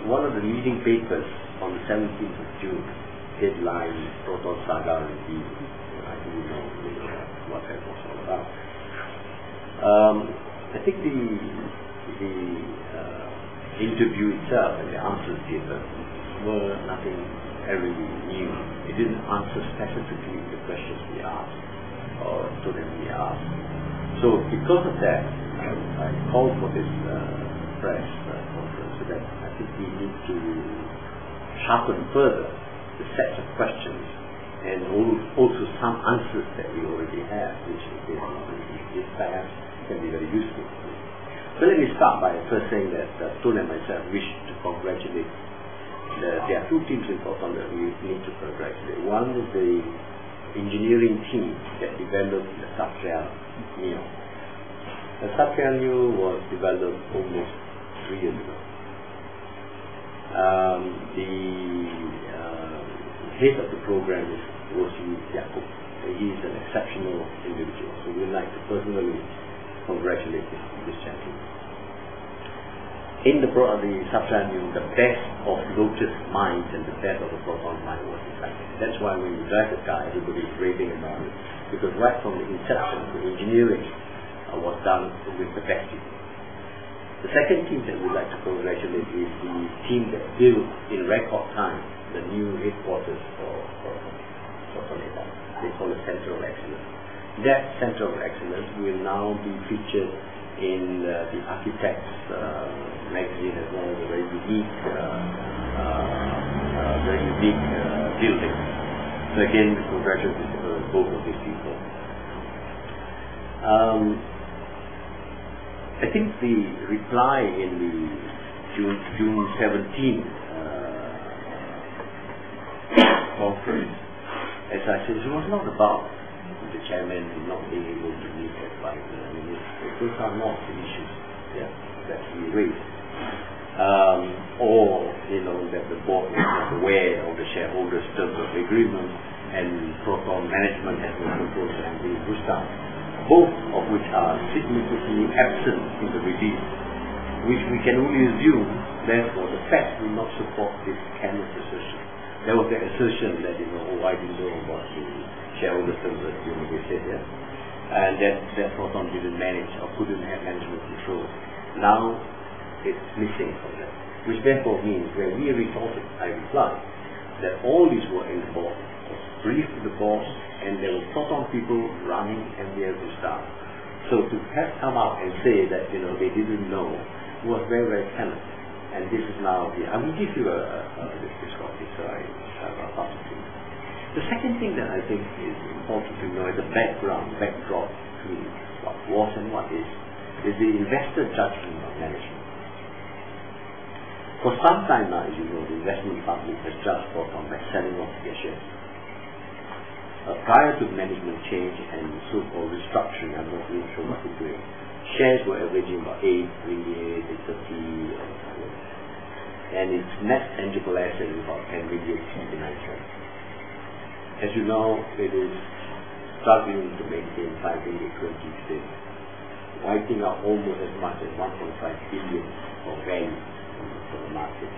one of the leading papers on the 17th of June, headline Proton Saga Review. I think you know what that was all about. I think the interview itself and the answers given were nothing very new. It didn't answer specifically the questions we asked or to them we asked. So because of that, I called for this press conference so that I think we need to sharpen further the sets of questions and also some answers that we already have, which perhaps can be very useful. So let me start by first saying that Tun and myself wish to congratulate. There are two teams in Proton that we need to congratulate. One is the engineering team that developed the Satria Neo. The Satria Neo was developed almost 3 years ago. The head of the program is Rosi Yaakob. He is an exceptional individual, so we would like to personally congratulate this gentleman. In the Satria Neo, the best of Lotus minds and the best of the Proton mind was inside. That's why when you drive the car, everybody is raving about it, because right from the inception, the engineering was done with the best people. The second team that we'd like to congratulate is the team that built in record time the new headquarters for Proton. They call it Center of Excellence. That Center of Excellence will now be featured in the Architects magazine as well as a very unique building. So again, we congratulate both of these people. I think the reply in the June 17 conference, as I said, it was not about the chairman not being able to meet everybody. I mean, those are not the issues that we raised. Or, that the board was not aware of the shareholders' terms of agreement and Proton management has no control and being pushed down. Both of which are significantly absent in the release, which we can only assume, therefore, the facts will not support this candidate assertion. There was the assertion that, I didn't know about the shareholders' terms of agreement, they said, and that Proton didn't manage or couldn't have management control. Now, it's missing from that, which therefore means when we reported, I replied, that all these were in the board, was briefed to the boss, and there were Proton people running MBL staff. So to have come out and say that they didn't know was very, very telling. And this is now I will give you this copy, so I'll pass it to you. The second thing that I think is important to know is the backdrop to what was and what is the investor judgment of management. For some time now, as you know, the investment public has judged Proton by selling off their shares. Prior to management change and so-called restructuring, I'm not really sure what they're doing. Shares were averaging about 8, 38, 830, and its net tangible asset is about 10 million in Nigeria. As you know, it is struggling to maintain 5 million 20 today, wiping out almost as much as 1.5 billion of value for the market.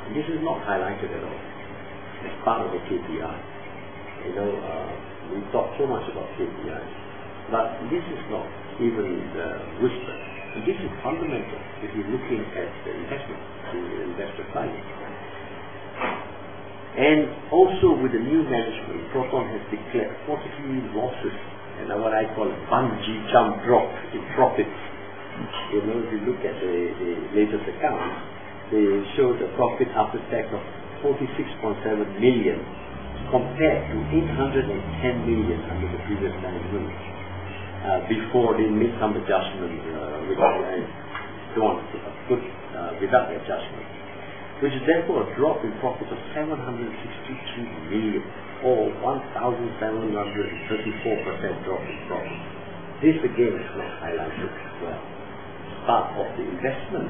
And this is not highlighted at all as part of the KPI. We talk so much about KPIs, but this is not even whispered. And this is fundamental if you're looking at the investment, the investor value. And also with the new management, Proton has declared 43 losses and what I call a bungee jump drop in profits. If you look at the latest accounts, they show the profit after tax of 46.7 million compared to 810 million under the previous management before they made some adjustments which I don't want to put without the adjustment, which is therefore a drop in profit of 763 million or 1,734% drop in profit. This again is not highlighted as well. Part of the investment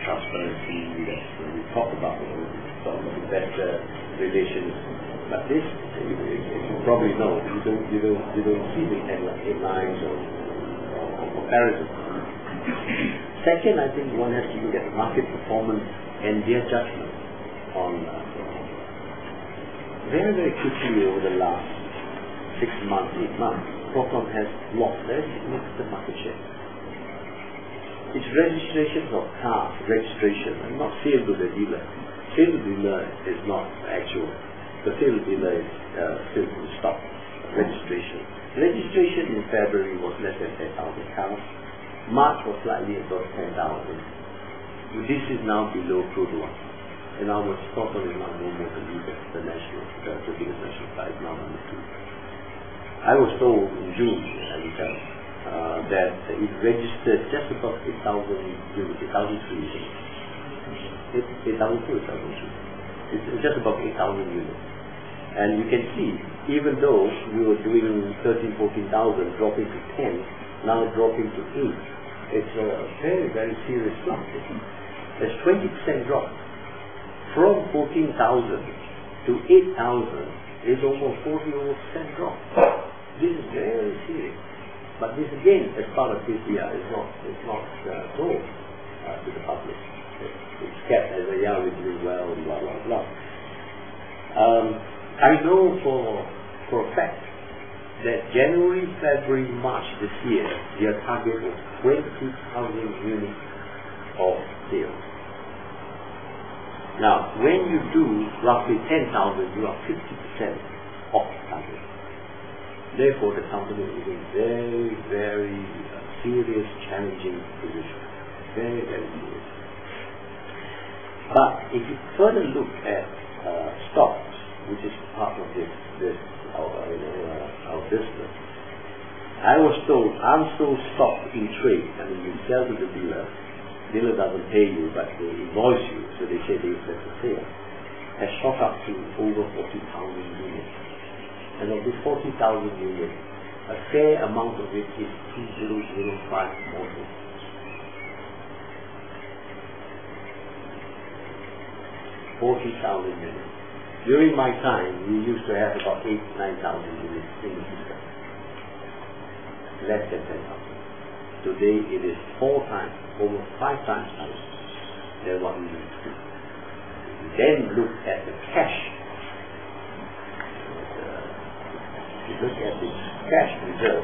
transparency that we talk about investor relations, but this, you probably know, you don't see the headlines or comparison. Second, I think one has to look at market performance and their judgment on very, very quickly over the last 6 months, 8 months, Proton has lost very significant market share. Its registrations of cars, and not sale to the dealer. Sale to dealer is not actual. The sale to dealer is still in stock. Registration in February was less than 10,000 cars. March was slightly above 10,000. This is now below crude oil. In other words, Proton is now no more the leader, the biggest national car is now number 2. I was told in June that it registered just above 8,000 units, 8,003. 8,002, 8,003. It's just above 8,000 units. And you can see, even though we were doing 13,000, 14,000, dropping to 10, now dropping to 8, it's a very, very serious slump. There's 20% drop. From 14,000 to 8,000 is almost 40% drop. This is very serious. But this again, as part of PCR, is not told to the public. It's kept as a we're doing well, blah, blah, blah. I know for a fact that January, February, March this year, their target was 20,000 units of sales. Now, when you do roughly 10,000, you are 50% off target. Therefore, the company is in very, very serious, challenging position. Very, very serious. But if you further look at stocks, which is part of our business, I was told unsold stock in trade. I mean, you sell to the dealer doesn't pay you, but they invoice you, so they say they expect a sale, has shot up to over 40,000 units. And of this 40,000 units, a fair amount of it is 2005 models. units. During my time, we used to have about 8,000 to 9,000 units in the system. Less than 10,000. Today it is 4 times, almost 5 times higher than what we used to. Then look at the cash. Look at the cash reserve.